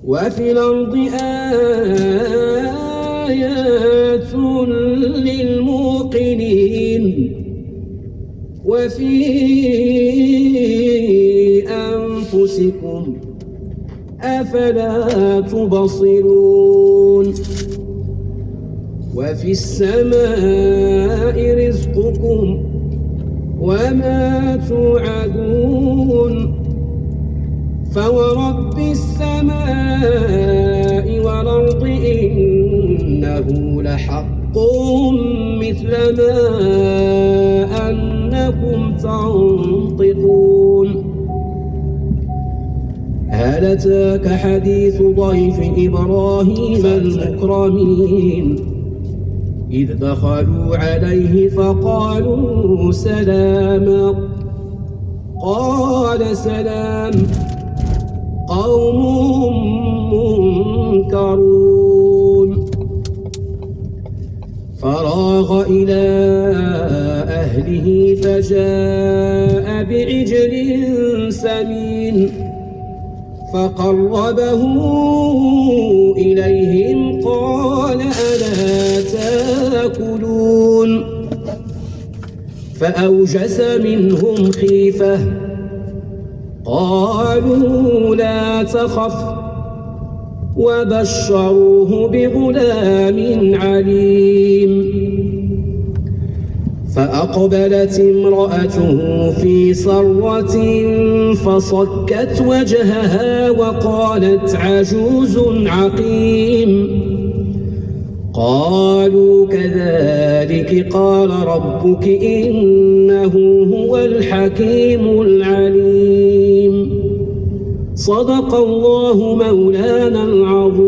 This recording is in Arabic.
وفي الأرض آيات للموقنين وفي أنفسكم أفلا تبصرون وفي السماء رزقكم وما توعدون فورب السماء والأرض إنه لحق مثل ما أنكم تنطقون هل أتاك حديث ضيف إبراهيم المكرمين إذ دخلوا عليه فقالوا سلاما قال سلام قوم منكرون فراغ إلى أهله فجاء بعجل سمين فقربه إليهم قال ألا تأكلون فأوجس منهم خيفة قالوا لا تخف وبشروه بغلام عليم فأقبلت امرأته في صرة فصكت وجهها وقالت عجوز عقيم قالوا كذلك قال ربك إنه هو الحكيم العليم صدق الله مولانا العظيم.